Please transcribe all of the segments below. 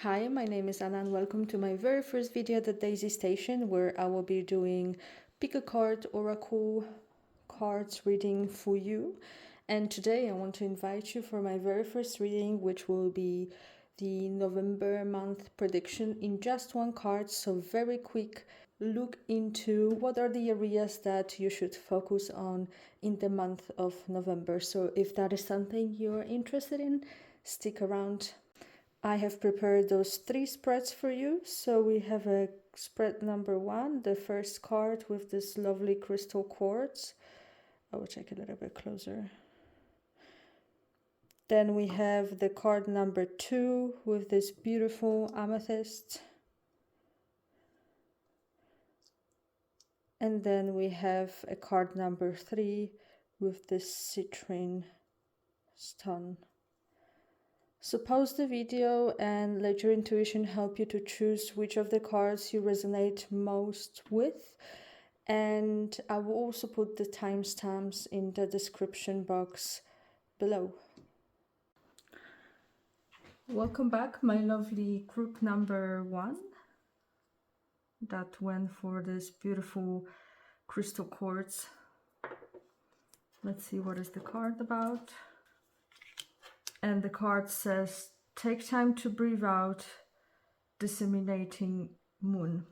Hi, my name is Anna and welcome to my very first video at the Daisy station, where I will be doing pick a card oracle cards reading for you. And today I want to invite you for my very first reading, which will be the November month prediction in just one card. So very quick look into what are the areas that you should focus on in the month of November. So if that is something you're interested in, stick around. I have prepared those 3 spreads for you. So we have a spread number 1, the first card with this lovely crystal quartz. I will check a little bit closer. Then we have the card number 2 with this beautiful amethyst. And then we have a card number 3 with this citrine stone. So pause the video and let your intuition help you to choose which of the cards you resonate most with. And I will also put the timestamps in the description box below. Welcome back, my lovely group number 1 that went for this beautiful crystal quartz. Let's see what is the card about. And the card says, take time to breathe out, disseminating moon.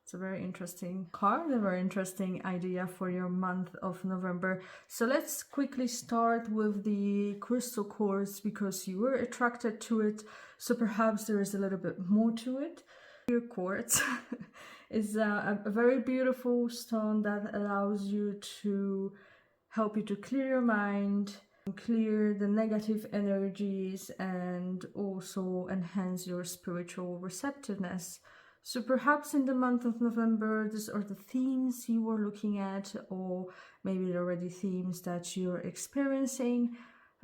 It's a very interesting card, a very interesting idea for your month of November. So let's quickly start with the crystal quartz because you were attracted to it. So perhaps there is a little bit more to it. Your quartz is a very beautiful stone that allows you to help you to clear your mind, clear the negative energies, and also enhance your spiritual receptiveness. So perhaps in the month of November, these are the themes you were looking at, or maybe they're already themes that you're experiencing.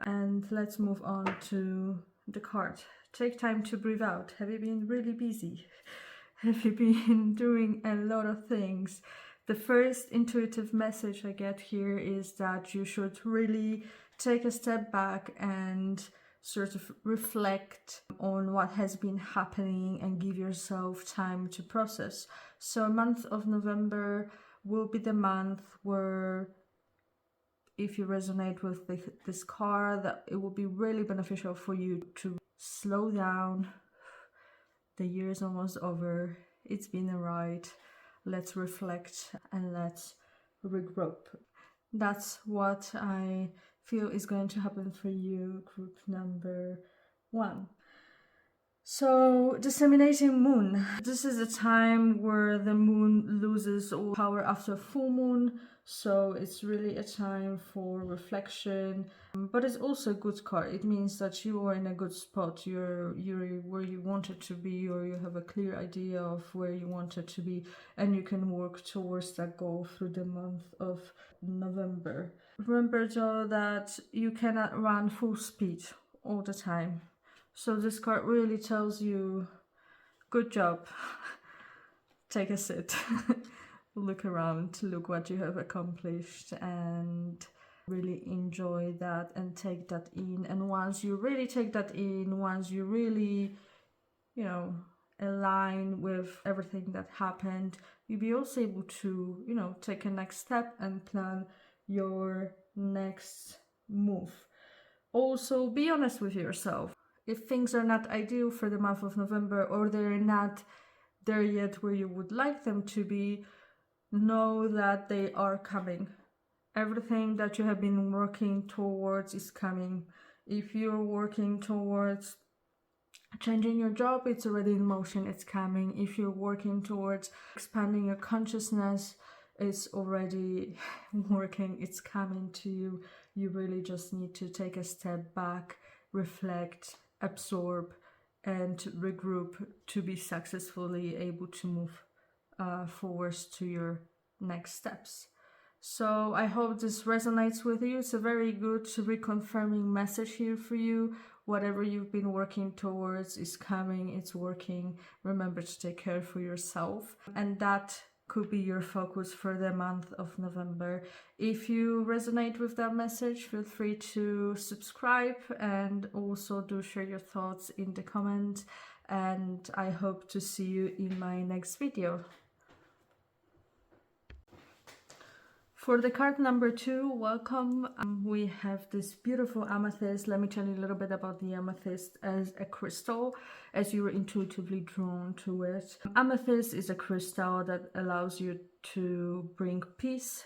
And let's move on to the card. Take time to breathe out. Have you been really busy? Have you been doing a lot of things? The first intuitive message I get here is that you should really take a step back and sort of reflect on what has been happening and give yourself time to process. So a month of November will be the month where, if you resonate with this card, that it will be really beneficial for you to slow down. The year is almost over. It's been a ride. Let's reflect and let's regroup. That's what I feel is going to happen for you, group number 1. So, disseminating moon. This is a time where the moon loses all power after full moon. So it's really a time for reflection, but it's also a good card. It means that you are in a good spot. You're where you wanted to be, or you have a clear idea of where you wanted to be, and you can work towards that goal through the month of November. Remember though that you cannot run full speed all the time. So this card really tells you, good job. Take a sit. Look around, look what you have accomplished, and really enjoy that and take that in. And once you really take that in, once you really, align with everything that happened, you'll be also able to, take a next step and plan your next move. Also, be honest with yourself. If things are not ideal for the month of November, or they're not there yet where you would like them to be, know that they are coming. Everything that you have been working towards is coming. If you're working towards changing your job, it's already in motion, it's coming. If you're working towards expanding your consciousness, it's already working, it's coming to you. You really just need to take a step back, reflect, absorb, and regroup to be successfully able to move forwards to your next steps. So I hope this resonates with you. It's a very good reconfirming message here for you. Whatever you've been working towards is coming, it's working. Remember to take care for yourself. And that could be your focus for the month of November. If you resonate with that message, feel free to subscribe and also do share your thoughts in the comments. And I hope to see you in my next video. For the card number 2, welcome. We have this beautiful amethyst. Let me tell you a little bit about the amethyst as a crystal, as you were intuitively drawn to it. Amethyst is a crystal that allows you to bring peace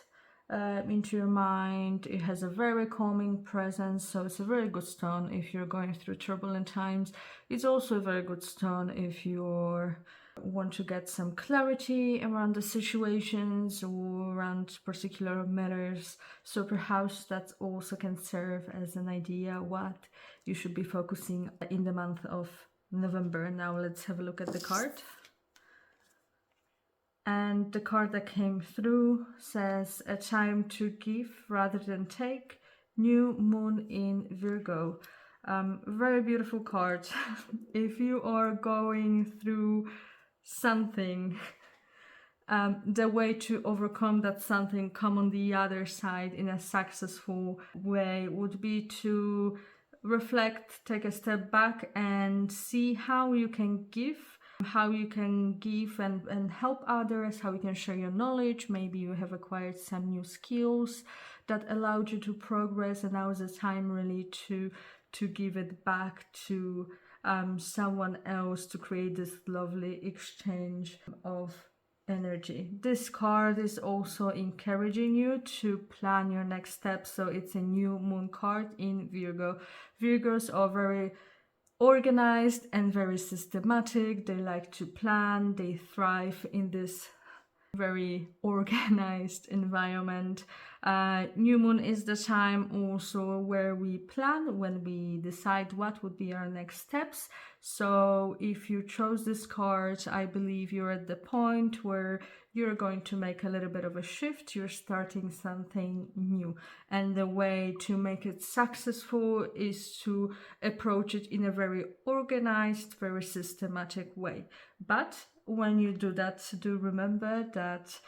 into your mind. It has a very calming presence, so it's a very good stone if you're going through turbulent times. It's also a very good stone if you're want to get some clarity around the situations or around particular matters. So perhaps that also can serve as an idea what you should be focusing in the month of November. Now let's have a look at the card. And the card that came through says a time to give rather than take, new moon in Virgo. Very beautiful card. If you are going through something, the way to overcome that something, come on the other side in a successful way, would be to reflect, take a step back and see how you can give and help others, how you can share your knowledge. Maybe you have acquired some new skills that allowed you to progress, and now is the time really to give it back to someone else, to create this lovely exchange of energy. This card is also encouraging you to plan your next steps. So it's a new moon card in Virgo. Virgos are very organized and very systematic. They like to plan. They thrive in this very organized environment. New moon is the time also where we plan, when we decide what would be our next steps. So if you chose this card, I believe you're at the point where you're going to make a little bit of a shift. You're starting something new, and the way to make it successful is to approach it in a very organized, very systematic way. But when you do that, do remember that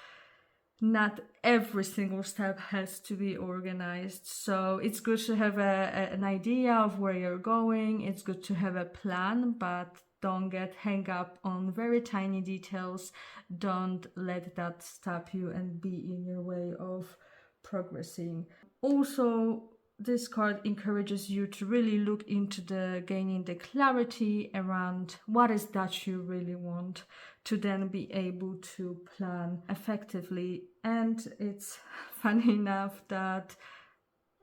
not every single step has to be organized. So it's good to have an idea of where you're going. It's good to have a plan, but don't get hung up on very tiny details. Don't let that stop you and be in your way of progressing. Also, this card encourages you to really look into gaining the clarity around what is that you really want, to then be able to plan effectively. And it's funny enough that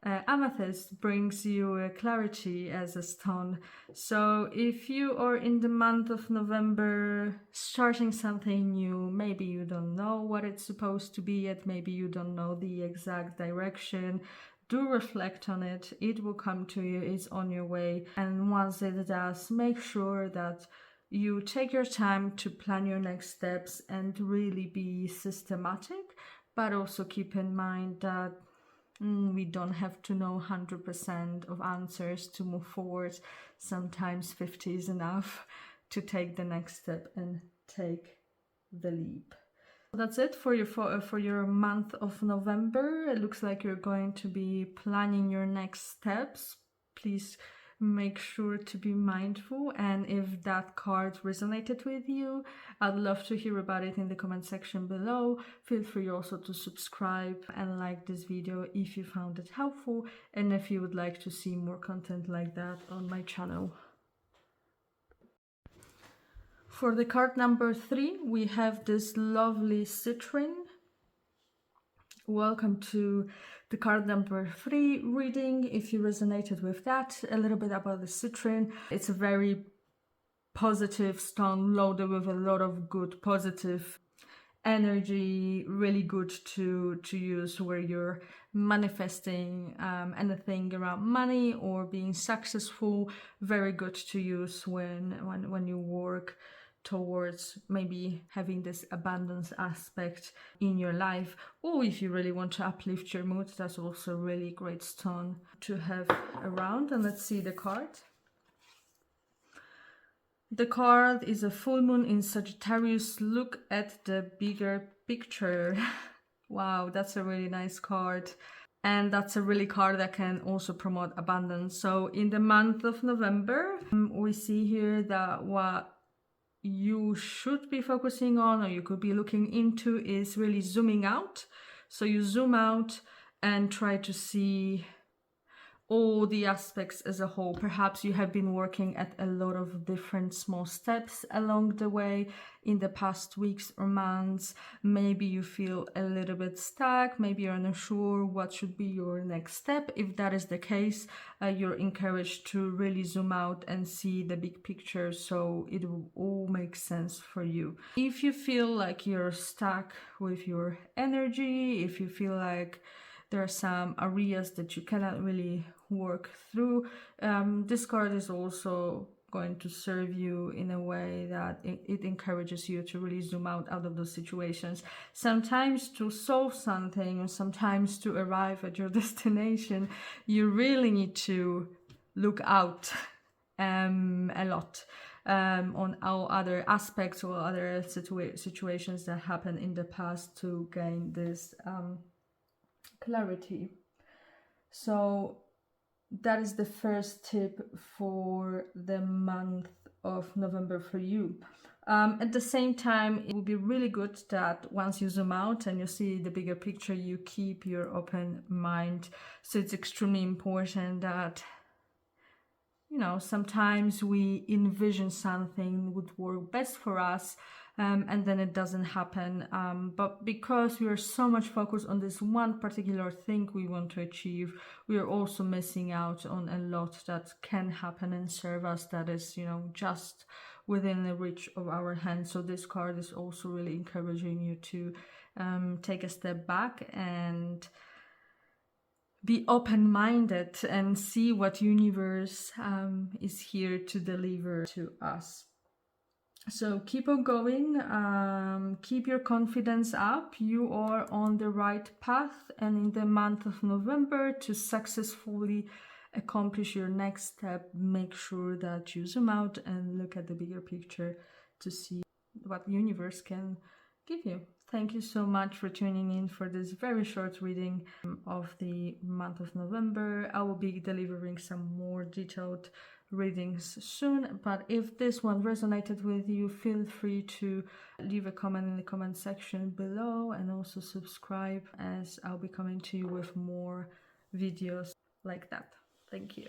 amethyst brings you a clarity as a stone. So if you are in the month of November starting something new, maybe you don't know what it's supposed to be yet, maybe you don't know the exact direction, do reflect on it. It will come to you. It's on your way. And once it does, make sure that you take your time to plan your next steps and really be systematic, but also keep in mind that we don't have to know 100% of answers to move forward. Sometimes 50 is enough to take the next step and take the leap. That's it for your month of November. It looks like you're going to be planning your next steps. Please make sure to be mindful, and if that card resonated with you, I'd love to hear about it in the comment section below. Feel free also to subscribe and like this video if you found it helpful, and if you would like to see more content like that on my channel. For the card number 3, we have this lovely citrine. Welcome to the card number 3 reading. If you resonated with that, a little bit about the citrine. It's a very positive stone, loaded with a lot of good positive energy, really good to use where you're manifesting anything around money or being successful. Very good to use when you work towards maybe having this abundance aspect in your life, or if you really want to uplift your mood, that's also a really great stone to have around. And let's see the card. The card is a full moon in Sagittarius. Look at the bigger picture. Wow, that's a really nice card. And that's a really card that can also promote abundance. So in the month of November, we see here that what you should be focusing on, or you could be looking into, is really zooming out. So you zoom out and try to see all the aspects as a whole. Perhaps you have been working at a lot of different small steps along the way in the past weeks or months. Maybe you feel a little bit stuck, maybe you're unsure what should be your next step. If that is the case, you're encouraged to really zoom out and see the big picture, so it will all make sense for you. If you feel like you're stuck with your energy, if you feel like there are some areas that you cannot really work through, this card is also going to serve you in a way that it encourages you to really zoom out of those situations. Sometimes to solve something, or sometimes to arrive at your destination, you really need to look out a lot on all other aspects or other situations that happened in the past to gain this clarity. So that is the first tip for the month of November for you. At the same time, it will be really good that once you zoom out and you see the bigger picture, you keep your open mind. So it's extremely important that, you know, sometimes we envision something would work best for us, and then it doesn't happen. But because we are so much focused on this one particular thing we want to achieve, we are also missing out on a lot that can happen and serve us, that is, you know, just within the reach of our hands. So this card is also really encouraging you to take a step back and be open-minded and see what universe is here to deliver to us. So keep on going, keep your confidence up. You are on the right path, and in the month of November, to successfully accomplish your next step, make sure that you zoom out and look at the bigger picture to see what the universe can give you. Thank you so much for tuning in for this very short reading of the month of November. I will be delivering some more detailed readings soon, but if this one resonated with you, feel free to leave a comment in the comment section below, and also subscribe, as I'll be coming to you with more videos like that. Thank you.